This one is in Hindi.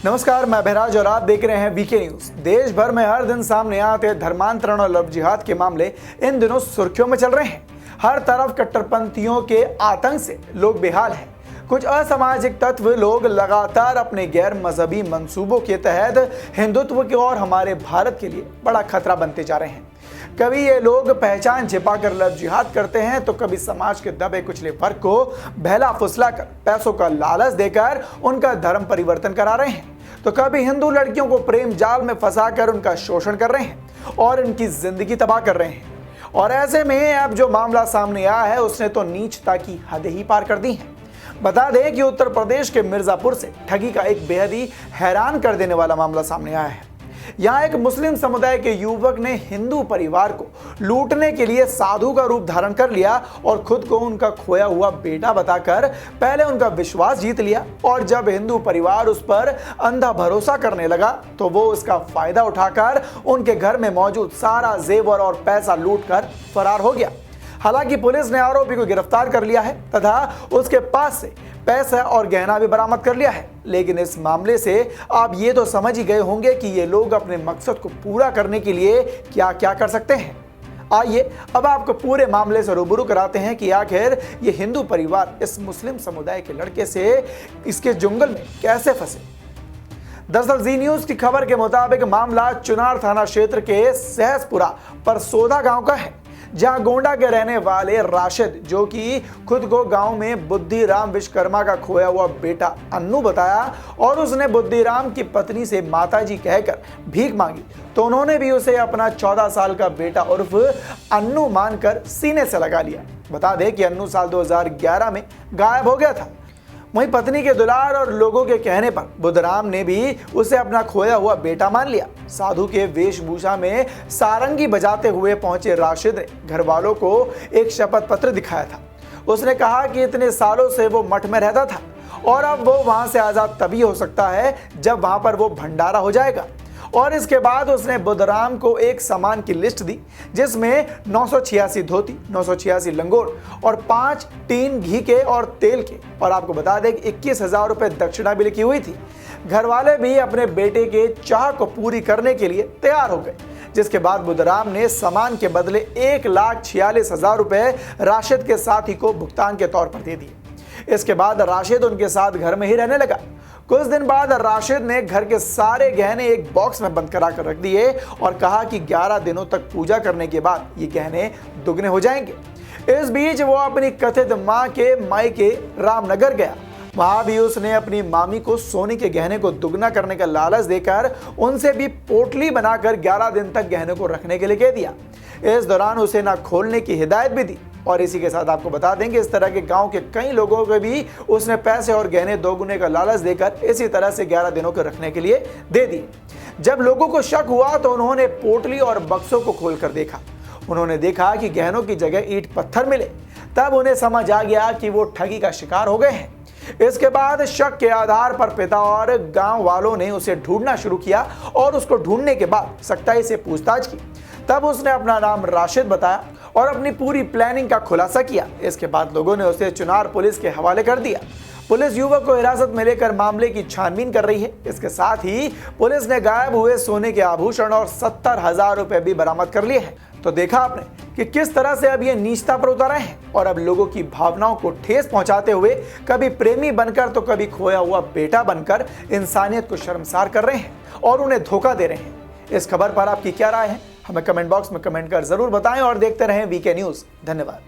नमस्कार, मैं बहराज और आप देख रहे हैं वीके न्यूज। देश भर में हर दिन सामने आते धर्मांतरण और लव जिहाद के मामले इन दिनों सुर्खियों में चल रहे हैं। हर तरफ कट्टरपंथियों के आतंक से लोग बेहाल हैं। कुछ असामाजिक तत्व लोग लगातार अपने गैर मजहबी मंसूबों के तहत हिंदुत्व के और हमारे भारत के लिए बड़ा खतरा बनते जा रहे हैं। कभी ये लोग पहचान छिपाकर लव जिहाद करते हैं, तो कभी समाज के दबे कुचले वर्ग को बहला फुसलाकर पैसों का लालच देकर उनका धर्म परिवर्तन करा रहे हैं, तो कभी हिंदू लड़कियों को प्रेम जाल में फंसाकर उनका शोषण कर रहे हैं और इनकी जिंदगी तबाह कर रहे हैं। और ऐसे में अब जो मामला सामने आया है उसने तो नीचता की हद ही पार कर दी है। बता दें कि उत्तर प्रदेश के मिर्जापुर से ठगी का एक बेहद ही हैरान कर देने वाला मामला सामने आया है। यहाँ एक मुस्लिम समुदाय के युवक ने हिंदू परिवार को लूटने के लिए साधु का रूप धारण कर लिया और खुद को उनका खोया हुआ बेटा बताकर पहले उनका विश्वास जीत लिया। और जब हिंदू परिवार उस पर अंधा भरोसा करने लगा तो वो उसका फायदा उठाकर उनके घर में मौजूद सारा जेवर और पैसा लूटकर फरार हो गया। हालांकि पुलिस ने आरोपी को गिरफ्तार कर लिया है तथा उसके पास से पैसा और गहना भी बरामद कर लिया है। लेकिन इस मामले से आप ये तो समझ ही गए होंगे कि ये लोग अपने मकसद को पूरा करने के लिए क्या क्या कर सकते हैं। आइए अब आपको पूरे मामले से रूबरू कराते हैं कि आखिर ये हिंदू परिवार इस मुस्लिम समुदाय के लड़के से इसके जंगल में कैसे फंसे। दरअसल जी न्यूज की खबर के मुताबिक मामला चुनार थाना क्षेत्र के सहसपुरा परसोदा गांव का है, जहां गोंडा के रहने वाले राशिद, जो कि खुद को गांव में बुद्धिराम विश्वकर्मा का खोया हुआ बेटा अन्नू बताया और उसने बुद्धिराम की पत्नी से माताजी कहकर भीख मांगी, तो उन्होंने भी उसे अपना 14 साल का बेटा उर्फ अन्नू मानकर सीने से लगा लिया। बता दें कि अन्नू साल 2011 में गायब हो गया था। वहीं पत्नी के दुलार और लोगों के कहने पर बुद्धराम ने भी उसे अपना खोया हुआ बेटा मान लिया। साधु के वेशभूषा में सारंगी बजाते हुए पहुंचे राशिद ने घर वालों को एक शपथ पत्र दिखाया था। उसने कहा कि इतने सालों से वो मठ में रहता था और अब वो वहां से आजाद तभी हो सकता है जब वहां पर वो भंडारा हो जाएगा। और इसके बाद उसने बुद्धराम को एक सामान की लिस्ट दी, जिसमें 986 धोती, 986 लंगोट और 5 टीन घी के और तेल के, और आपको बता दें कि 21,000 रुपए दक्षिणा भी लिखी हुई थी। घर वाले भी अपने बेटे के चाह को पूरी करने के लिए तैयार हो गए, जिसके बाद बुद्धराम ने सामान के बदले 1,46,000 रुपए राशिद के साथी को भुगतान के तौर पर दे दिए। इसके बाद राशिद उनके साथ घर में ही रहने लगा। कुछ दिन बाद राशिद ने घर के सारे गहने एक बॉक्स में बंद करा कर रख दिए और कहा कि 11 दिनों तक पूजा करने के बाद ये गहने दुगने हो जाएंगे। इस बीच वो अपनी कथित मां के मायके रामनगर गया। वहां भी उसने अपनी मामी को सोने के गहने को दुगना करने का लालच देकर उनसे भी पोटली बनाकर 11 दिन तक गहने को रखने के लिए कह दिया। इस दौरान उसे ना खोलने की हिदायत भी दी। और इसी के साथ आपको बता दें कि इस तरह के गांव के कई लोगों को भी उसने पैसे और गहने दोगुने का लालच देकर इसी तरह से 11 दिनों को रखने के लिए दे दिए। जब लोगों को शक हुआ तो उन्होंने पोटली और बक्सों को खोलकर देखा। उन्होंने देखा कि गहनों की जगह ईंट पत्थर मिले। तब उन्हें समझ आ गया कि वो ठगी का शिकार हो गए हैं। इसके बाद शक के आधार पर पिता और गांव वालों ने उसे ढूंढना शुरू किया और उसको ढूंढने के बाद सख्ताई से पूछताछ की। तब उसने अपना नाम राशिद बताया और अपनी पूरी प्लानिंग का खुलासा किया। इसके बाद लोगों ने उसे चुनार पुलिस के हवाले कर दिया। पुलिस युवक को हिरासत में लेकर मामले की छानबीन कर रही है। इसके साथ ही पुलिस ने गायब हुए सोने के आभूषण और 70,000 रुपए भी बरामद कर लिए हैं। तो देखा आपने कि किस तरह से अब ये नीचता पर उतर आए हैं और अब लोगों की भावनाओं को ठेस पहुंचाते हुए कभी प्रेमी बनकर तो कभी खोया हुआ बेटा बनकर इंसानियत को शर्मसार कर रहे हैं और उन्हें धोखा दे रहे हैं। इस खबर पर आपकी क्या राय है, हमें कमेंट बॉक्स में कमेंट कर जरूर बताएं और देखते रहें वीके न्यूज। धन्यवाद।